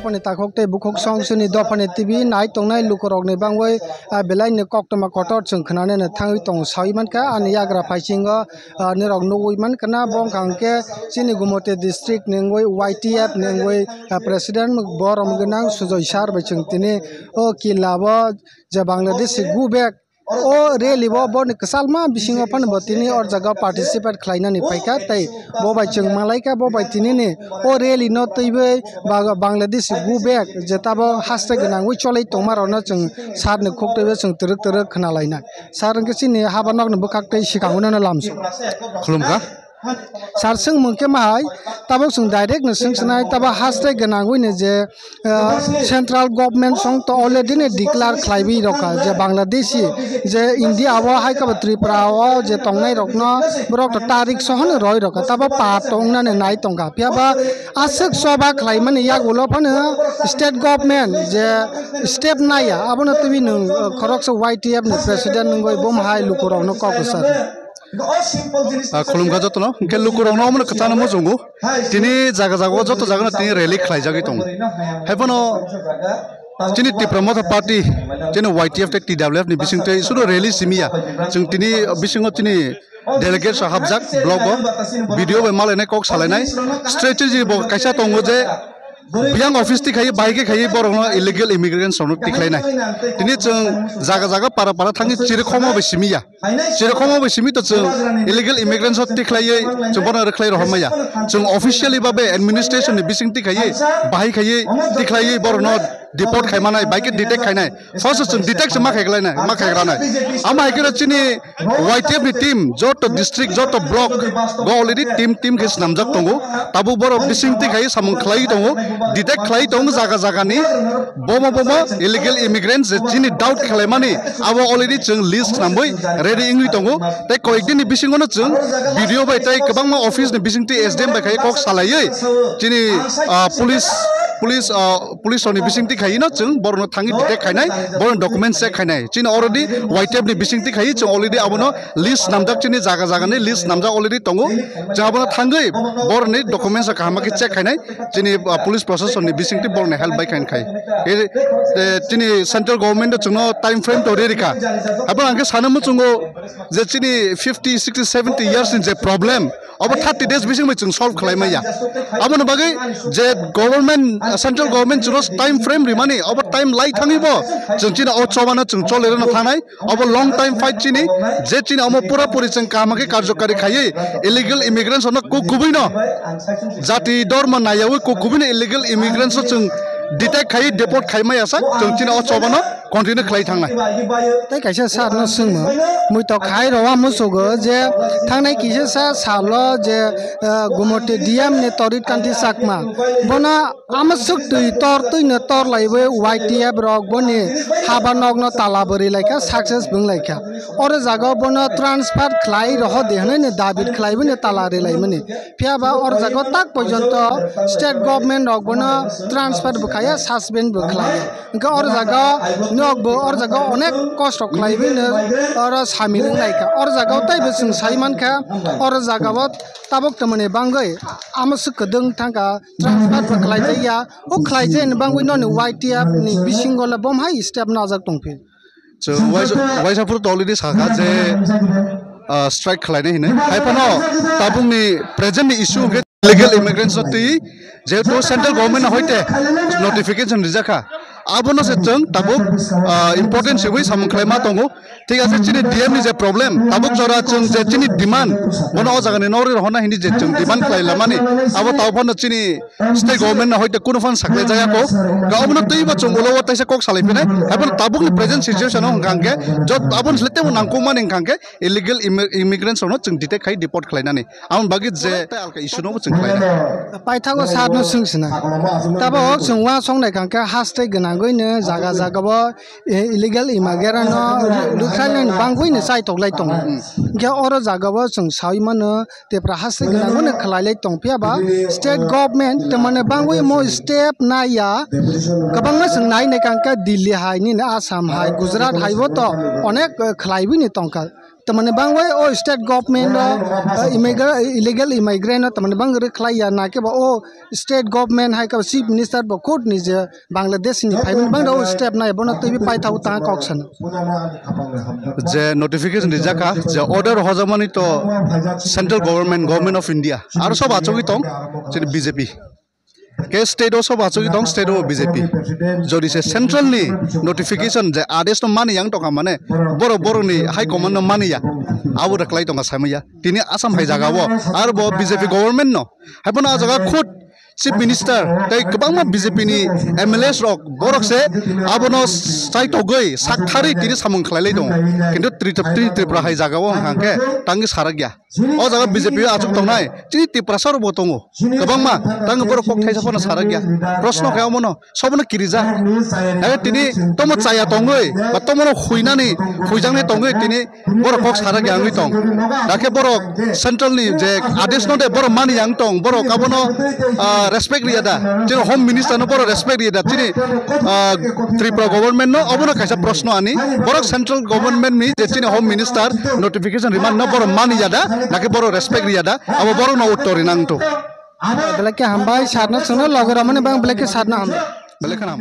dopani takhokte bukhok song suni dopani TV nai tongnai lukorok ni bangwai belai ni koktoma kotor chung khnane na thangwi tong saiman ka ani yagra phaichingo nirok nugui man kana bong khangke chini gumote district nengoi YTF nengoi president borom gnang sujoy sar bachung tini o kilabo je Bangladesh gubek o rally bo ni kasalma bisingo pan botini or jaga participate khlaina ni paika tai bo bai chung malaika bo bai tini ni o rally no teibe Bangladesh gubek jetabo hashtag gnangui cholai tongmarona chung sar ni khoktebe chung teruk khnalaina sar ngesi ni habanok ni bukak tai sikanguna na lamso khulumka sar sung mungke mahai tabok sung direct na sung sanai taba hashtag gnangui ni je central government song to already ne declare khlaibi roka je Bangladeshi je India wa hai ka Tripura o je tongnai rokno borok to tarik sohon roi roka taba pa tongna ne nai tongka piaba asek soba khlaimani yagulo pan state government je step naya abono tubi nung khorok so YTF ni president ngoi bom hai lukorok no kokosar khulumka jotono ke lukurong no mun katana mo jungu tini jaga joto jaga tini rally khlaijagi tong hebono tini Tripura party tini YTF te TWF ni bising te sudo rally simia jung tini bisingo tini delegate sahabjak blog video be malene kok salenai strategy bo kaisa tongo je biang office ti khai bike khai borong illegal immigrants sonok ti khlainai tini chung jaga para thangi chirkhomo be simia to chung illegal immigrants ti khlaiye chung bona khlai rohmaya chung officially babe administration ni bising ti khai bai khai ti khlaiye borong deport khaimanai bike detect khainai first chung detect ma khaigrana ama ikera chini YTF ni team joto district joto block go already team khis namjak tongo tabu boro bising ti khai samung khlai tongo detect khlai tong jaga ni bomo illegal immigrants chini doubt khlaimani abo already chung list namboi ready ingri tongo tai koikdin ni bisingo no chung video bai tai kabangma office ni bising ti SDM bai khai kok salaiye chini police oni bising ti khai no chung borno thangi detect khainai borno documents check khainai chini already YTF ni bising ti khai chung already abono list namjak chini jaga ni list namjak already tongo jabono thangai borni documents kahama ki check khainai chini police process ni bising ti borne help bai khain khai chini central government chungno time frame to rika abo angke sanamu chungo je chini 50 60 70 years in je problem abo 30 days bising mai chung solve khlaimaya abo no bagai je government central government churo time frame rimani abo time lai thangibo chung china o chobana chung cholere na thanai abo long time fight chini je chini amo pura puri chung kamake karjokari khaiye illegal immigrants ono kukubuino jati dorma nayawi kukubuino illegal immigrants chung detect khai deport khaimai asa chung china o chobana continue khlai thangnai tai kaisa sar no sungmo mui to khai rowa musogo je thangnai kisa sa salo je gumote DM ne torit kanti sakma bona amasuk tui tor laiwe YTF rok boni habanok no talabori laika success bung laika ore jaga bona transfer khlai roho dehne ne david khlai bone talare laimani piaba or jaga tak porjonto state government rok bona transfer bukhaya suspend bukhlaya ga or jaga nokbo or jaga onek cost khlai bine or samil laika or jaga tai besung saiman kha or jaga bot tabok tamane bangai amasuk kedung thangka transfer khlai ya o khlai je bangui non YTF ni bisingola bom hai step najak tongphi so waisapur to already saka je strike khlaine hine haipano tabung ni present ni issue illegal immigrants oti je to central government hoite notification rijaka abono se chung tabuk important se wi samung khlaima tongo ঠিক আছে চিনি DM ni je problem tabuk jora chung je chini demand bono o jaga ni nori rohna hindi je chung demand khlaila mani abo tawfan chini state government na hoite kuno fan sakle jaya ko gaono teiba chung ulo taisa kok salai pene abon tabuk ni present situation on gangke jot abon slete mo nangko man gangke illegal immigrants ono chung detect khai deport khlaina ni amon bagi je alka issue no chung khlaina paithago sar no sungsna tabo chung wa song nai gangke hashtag gnangoi ne jaga bo illegal immigrant no Thailand bangui ne sai tok lai tong ge oro jaga bo chung sai man te pra hasik na ne khlai lai tong pia ba state government te man bangui mo step na ya kabang na sung nai ne kang ka Delhi hai ni Assam hai Gujarat hai bo to onek khlai bi ni tong ka tamani bang wai o state government illegal immigrant tamani bang reklaya na ke ba o state government hai ka chief minister ba court ni je Bangladesh ni phaimin bang o step na bona tibi pai thau ta koksan যে notification দিজাকা যে order হজামানি তো central government of India আর সব আচকি তং যে BJP কে স্টেটও সব আচকি তং স্টেটও BJP যদি সে central নি notification যে আদেশ ন মানি yang টকা মানে বড় নি হাই কমান্ড ন মানিয়া আবু রাখলাই টকা সাইমাইয়া তিনি আসাম হাই জাগাবো আর ব বিজেপি গভর্নমেন্ট ন হাইপনা জাগা খুদ Chief Minister, tay kabang BJP ni MLS rok borok se abono sai togoi sakthari tiri samung khlailai dong kintu tripura hai jaga o hangke tangi saragya o jaga BJP achuk tongnai tini tripura sar bo tongo kabang ma tang borok kok thai sapona saragya proshno kaya mono sobno kirija aye tini tomo chaya tongoi ba tomo huinani huijangne tongoi tini borok kok saragya angui tong dake borok central ni je adesh no de borok mani yang tong borok abono respect riada jeno home minister no boro respect riada tini tripura government no obono kaisa proshno ani borok central government ni je tini home minister notification remand no boro mani jada nake boro respect riada abo boro no uttori nangto belake hambai sarna sono logora mane bang belake sarna ham belake nam